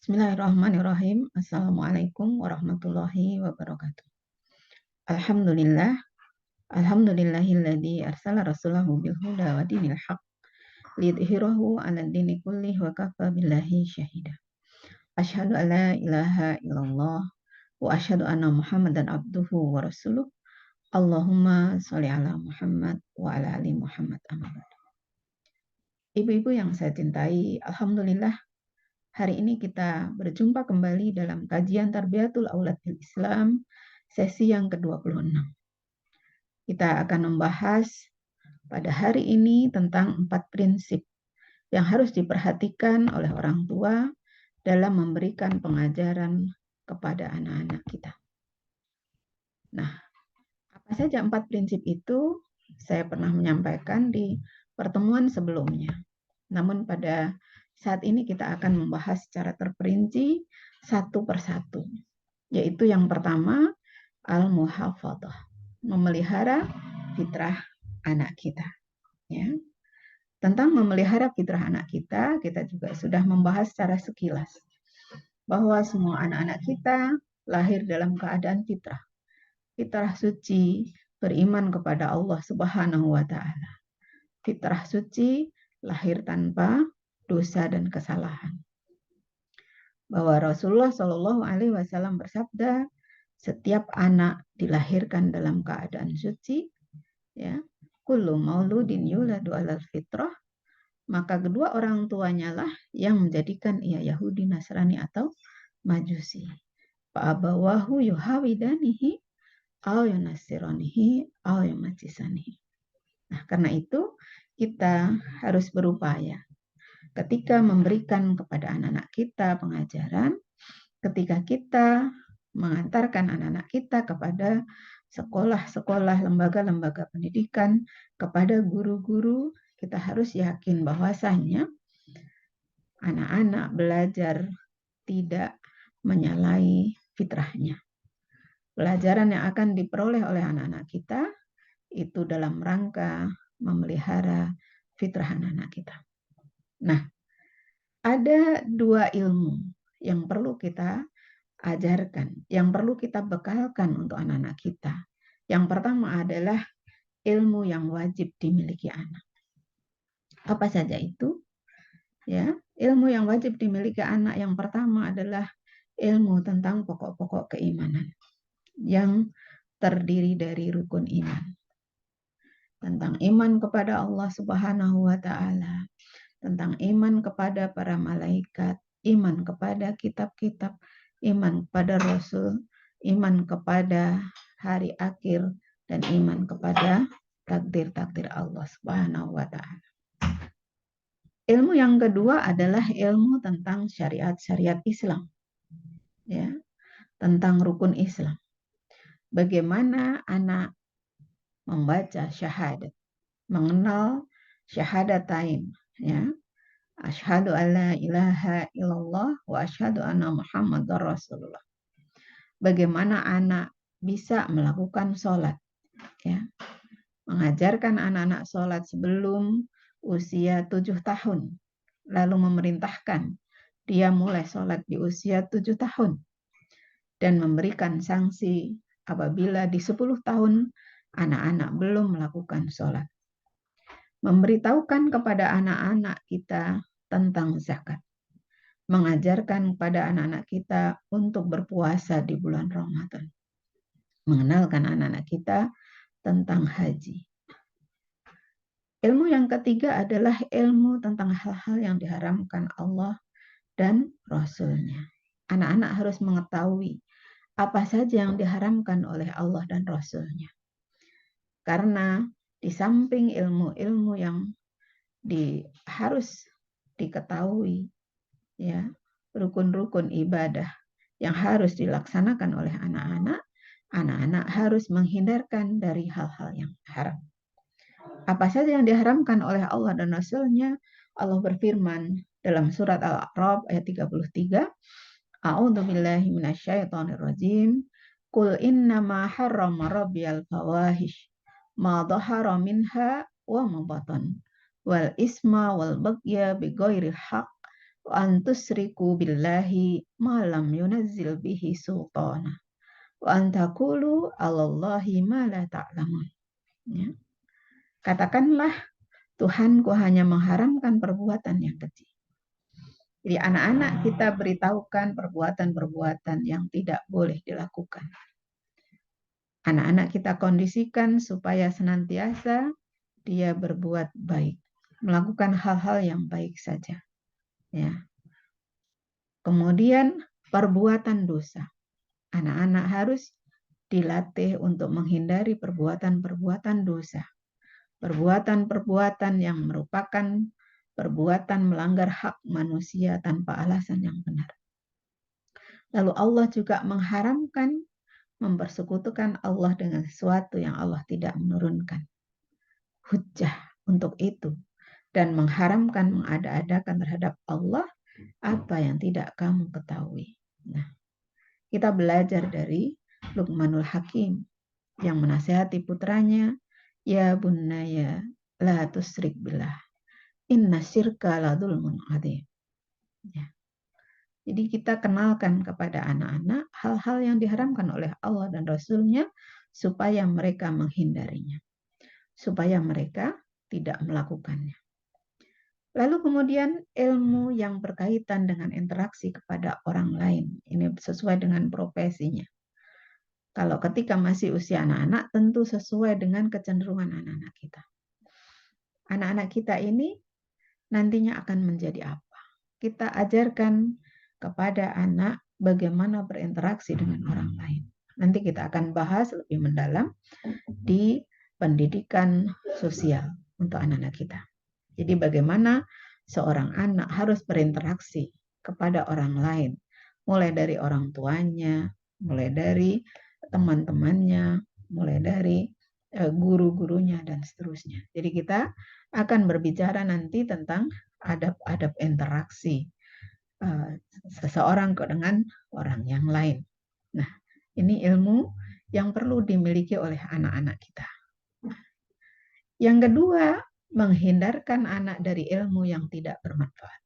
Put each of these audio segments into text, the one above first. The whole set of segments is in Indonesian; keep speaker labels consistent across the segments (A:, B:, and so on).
A: Bismillahirrahmanirrahim. Assalamualaikum warahmatullahi wabarakatuh. Alhamdulillah, alhamdulillahilladzi arsala rasulahu bil huda wa dinil haq liyudhhirahu 'ala dini kullih wa kafa billahi syahida. Asyhadu an la ilaha illallah wa asyhadu anna Muhammadan abduhu wa rasuluh. Allahumma sholli ala Muhammad wa ala ali Muhammad amma ba'du. Ibu-ibu yang saya cintai, alhamdulillah hari ini kita berjumpa kembali dalam kajian Tarbiyatul Aulad fil Islam sesi yang ke-26. Kita akan membahas pada hari ini tentang 4 prinsip yang harus diperhatikan oleh orang tua dalam memberikan pengajaran kepada anak-anak kita. Nah, apa saja 4 prinsip itu? Saya pernah menyampaikan di pertemuan sebelumnya. Namun pada saat ini kita akan membahas secara terperinci satu persatu. Yaitu yang pertama, al-muhafadzah, memelihara fitrah anak kita. Ya. Tentang memelihara fitrah anak kita juga sudah membahas secara sekilas. Bahwa semua anak-anak kita lahir dalam keadaan fitrah. Fitrah suci, beriman kepada Allah Subhanahu wa Ta'ala. Fitrah suci, lahir tanpa dosa dan kesalahan. Bahwa Rasulullah Shallallahu Alaihi Wasallam bersabda, setiap anak dilahirkan dalam keadaan suci, ya, kullu mauludin yuladu alal fitrah, maka kedua orang tuanya lah yang menjadikan ia Yahudi, Nasrani atau Majusi. Fa'abawahu yuhawidanihi aw yunasiranihi aw yumajisanihi. Nah, karena itu kita harus berupaya ketika memberikan kepada anak-anak kita pengajaran, ketika kita mengantarkan anak-anak kita kepada sekolah-sekolah, lembaga-lembaga pendidikan, kepada guru-guru, kita harus yakin bahwasanya anak-anak belajar tidak menyalahi fitrahnya. Pelajaran yang akan diperoleh oleh anak-anak kita itu dalam rangka memelihara fitrah anak-anak kita. Nah, ada 2 ilmu yang perlu kita ajarkan, yang perlu kita bekalkan untuk anak-anak kita. Yang pertama adalah ilmu yang wajib dimiliki anak. Apa saja itu? Ya, ilmu yang wajib dimiliki anak yang pertama adalah ilmu tentang pokok-pokok keimanan yang terdiri dari rukun iman. Tentang iman kepada Allah Subhanahu wa Ta'ala, tentang iman kepada para malaikat, iman kepada kitab-kitab, iman kepada Rasul, iman kepada hari akhir, dan iman kepada takdir-takdir Allah Subhanahu wa Ta'ala. Ilmu yang kedua adalah ilmu tentang syariat-syariat Islam. Ya, tentang rukun Islam. Bagaimana anak membaca syahadat, mengenal syahadatain, ya. Asyhadu alla ilaha illallah wa asyhadu anna Muhammadar Rasulullah. Bagaimana anak bisa melakukan sholat, ya. Mengajarkan anak-anak sholat sebelum usia 7 tahun. Lalu memerintahkan dia mulai sholat di usia 7 tahun. Dan memberikan sanksi apabila di 10 tahun anak-anak belum melakukan sholat. Memberitahukan kepada anak-anak kita tentang zakat. Mengajarkan kepada anak-anak kita untuk berpuasa di bulan Ramadan. Mengenalkan anak-anak kita tentang haji. Ilmu yang ketiga adalah ilmu tentang hal-hal yang diharamkan Allah dan Rasul-Nya. Anak-anak harus mengetahui apa saja yang diharamkan oleh Allah dan Rasul-Nya. Karena di samping ilmu-ilmu yang harus diketahui, ya, rukun-rukun ibadah yang harus dilaksanakan oleh anak-anak, anak-anak harus menghindarkan dari hal-hal yang haram. Apa saja yang diharamkan oleh Allah dan Rasul-Nya, Allah berfirman dalam surat Al-A'raf ayat 33, A'udzu billahi minasyaitonir rajim. Qul innama harrama rabbiyal fawahish ma dhahara minha wa ma batan wal isma wal baghya bighairi haqq wa an tusriku billahi ma lam yunazzil bihi sultana wa an taqulu 'alallahi ma la ta'lamun. Ya. Katakanlah Tuhanku hanya mengharamkan perbuatan yang kecil. Jadi anak-anak kita beritahukan perbuatan-perbuatan yang tidak boleh dilakukan. Anak-anak kita kondisikan supaya senantiasa dia berbuat baik, melakukan hal-hal yang baik saja. Ya. Kemudian perbuatan dosa. Anak-anak harus dilatih untuk menghindari perbuatan-perbuatan dosa. Perbuatan-perbuatan yang merupakan perbuatan melanggar hak manusia tanpa alasan yang benar. Lalu Allah juga mengharamkan mempersekutukan Allah dengan sesuatu yang Allah tidak menurunkan hujjah untuk itu dan mengharamkan mengada-adakan terhadap Allah apa yang tidak kamu ketahui. Nah, kita belajar dari Luqmanul Hakim yang menasihati putranya, ya bunaya la tusrik billah, inna syirka la dzulmun adzim. Ya. Jadi kita kenalkan kepada anak-anak hal-hal yang diharamkan oleh Allah dan Rasul-Nya supaya mereka menghindarinya, supaya mereka tidak melakukannya. Lalu kemudian ilmu yang berkaitan dengan interaksi kepada orang lain. Ini sesuai dengan profesinya. Kalau ketika masih usia anak-anak, tentu sesuai dengan kecenderungan anak-anak kita. Anak-anak kita ini nantinya akan menjadi apa? Kita ajarkan kepada anak bagaimana berinteraksi dengan orang lain. Nanti kita akan bahas lebih mendalam di pendidikan sosial untuk anak-anak kita. Jadi bagaimana seorang anak harus berinteraksi kepada orang lain, mulai dari orang tuanya, mulai dari teman-temannya, mulai dari guru-gurunya dan seterusnya. Jadi kita akan berbicara nanti tentang adab-adab interaksi seseorang dengan orang yang lain. Nah, ini ilmu yang perlu dimiliki oleh anak-anak kita. Yang kedua, menghindarkan anak dari ilmu yang tidak bermanfaat.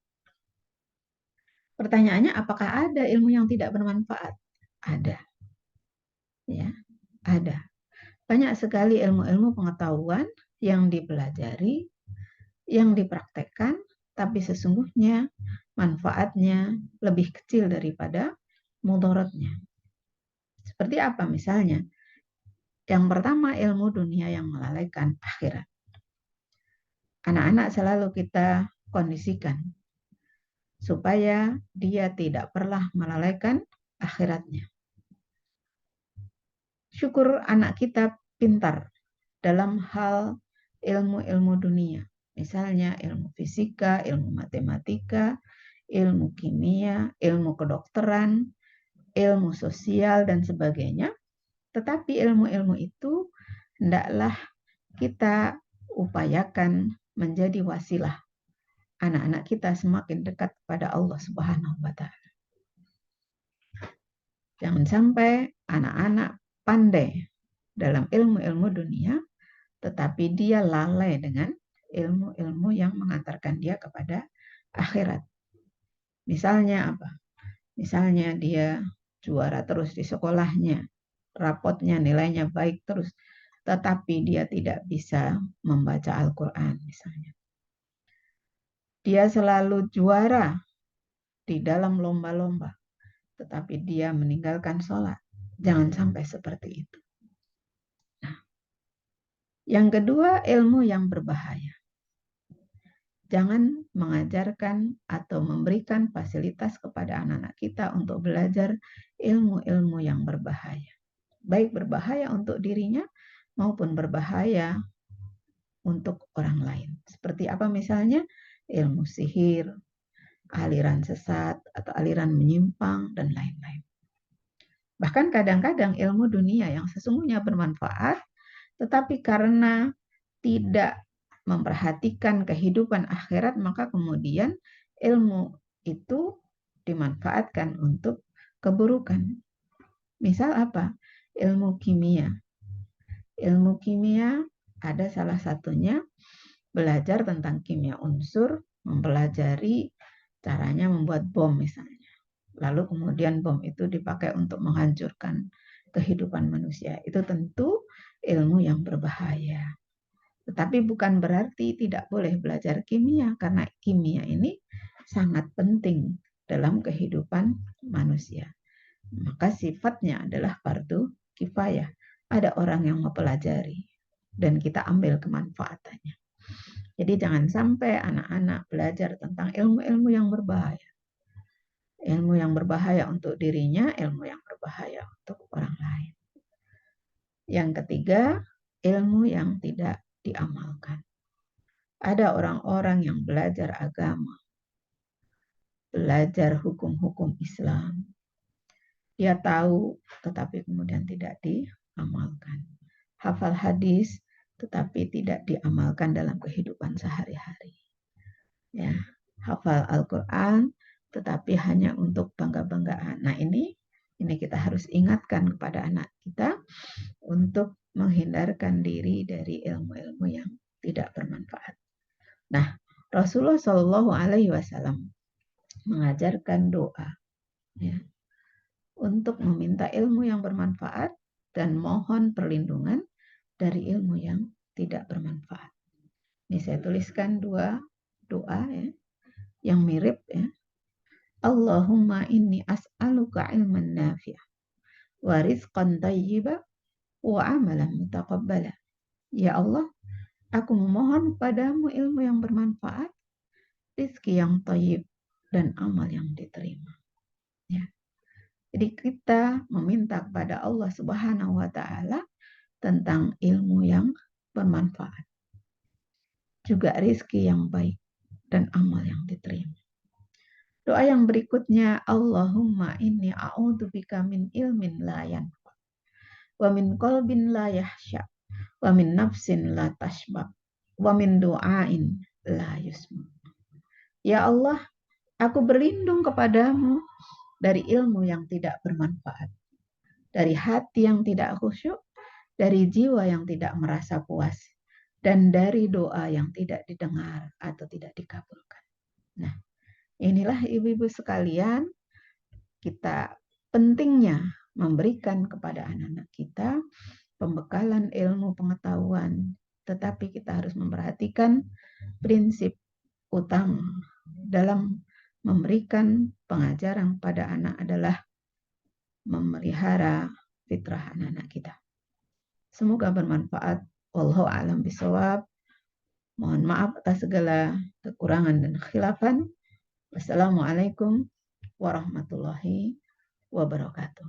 A: Pertanyaannya, apakah ada ilmu yang tidak bermanfaat? Ada. Ya, ada. Banyak sekali ilmu-ilmu pengetahuan yang dipelajari, yang dipraktekkan, tapi sesungguhnya manfaatnya lebih kecil daripada mudaratnya. Seperti apa misalnya? Yang pertama, ilmu dunia yang melalaikan akhirat. Anak-anak selalu kita kondisikan supaya dia tidak pernah melalaikan akhiratnya. Syukur anak kita pintar dalam hal ilmu-ilmu dunia. Misalnya ilmu fisika, ilmu matematika, ilmu kimia, ilmu kedokteran, ilmu sosial, dan sebagainya. Tetapi ilmu-ilmu itu hendaklah kita upayakan menjadi wasilah anak-anak kita semakin dekat kepada Allah Subhanahu wa Ta'ala. Jangan sampai anak-anak pandai dalam ilmu-ilmu dunia, tetapi dia lalai dengan ilmu-ilmu yang mengantarkan dia kepada akhirat. Misalnya apa? Misalnya dia juara terus di sekolahnya, rapotnya nilainya baik terus, tetapi dia tidak bisa membaca Al-Quran misalnya. Dia selalu juara di dalam lomba-lomba, tetapi dia meninggalkan sholat. Jangan sampai seperti itu. Nah, yang kedua, ilmu yang berbahaya. Jangan mengajarkan atau memberikan fasilitas kepada anak-anak kita untuk belajar ilmu-ilmu yang berbahaya. Baik berbahaya untuk dirinya maupun berbahaya untuk orang lain. Seperti apa misalnya? Ilmu sihir, aliran sesat, atau aliran menyimpang, dan lain-lain. Bahkan kadang-kadang ilmu dunia yang sesungguhnya bermanfaat, tetapi karena tidak memperhatikan kehidupan akhirat, maka kemudian ilmu itu dimanfaatkan untuk keburukan. Misal apa? Ilmu kimia. Ilmu kimia ada salah satunya belajar tentang kimia unsur, mempelajari Caranya membuat bom misalnya. Lalu kemudian bom itu dipakai untuk menghancurkan kehidupan manusia. Itu tentu ilmu yang berbahaya. Tetapi bukan berarti tidak boleh belajar kimia, karena kimia ini sangat penting dalam kehidupan manusia. Maka sifatnya adalah fardu kifayah. Ada orang yang mempelajari dan kita ambil kemanfaatannya. Jadi jangan sampai anak-anak belajar tentang ilmu-ilmu yang berbahaya. Ilmu yang berbahaya untuk dirinya, ilmu yang berbahaya untuk orang lain. Yang ketiga, ilmu yang tidak diamalkan. Ada orang-orang yang belajar agama, belajar hukum-hukum Islam. Dia tahu, tetapi kemudian tidak diamalkan. Hafal hadis, tetapi tidak diamalkan dalam kehidupan sehari-hari. Ya, hafal Al-Quran, tetapi hanya untuk bangga-banggaan. Nah ini kita harus ingatkan kepada anak kita untuk menghindarkan diri dari ilmu-ilmu yang tidak bermanfaat. Nah, Rasulullah Shallallahu Alaihi Wasallam mengajarkan doa, ya, untuk meminta ilmu yang bermanfaat dan mohon perlindungan dari ilmu yang tidak bermanfaat. Ini saya tuliskan dua doa ya, yang mirip ya. Allahumma inni as'aluka ilman nafi'ah wa rizqan thayyiba wa amalan mutaqabbala. Ya Allah, aku memohon padamu ilmu yang bermanfaat, rizki yang thayyib, dan amal yang diterima. Ya. Jadi kita meminta kepada Allah Subhanahu wa Ta'ala tentang ilmu yang bermanfaat, juga rizki yang baik, dan amal yang diterima. Doa yang berikutnya, Allahumma inni a'udzubika min ilmin la yanfa, wa min qalbin la yahsya, wa min nafsin la tashba, wa min du'ain la yusma. Ya Allah, aku berlindung kepadamu dari ilmu yang tidak bermanfaat, dari hati yang tidak khusyuk, dari jiwa yang tidak merasa puas, dan dari doa yang tidak didengar atau tidak dikabulkan. Nah, inilah ibu-ibu sekalian, kita pentingnya memberikan kepada anak-anak kita pembekalan ilmu pengetahuan, tetapi kita harus memperhatikan prinsip utama dalam memberikan pengajaran pada anak adalah memelihara fitrah anak-anak kita. Semoga bermanfaat. Wallahu a'lam bishawab. Mohon maaf atas segala kekurangan dan khilafan. Wassalamualaikum warahmatullahi wabarakatuh.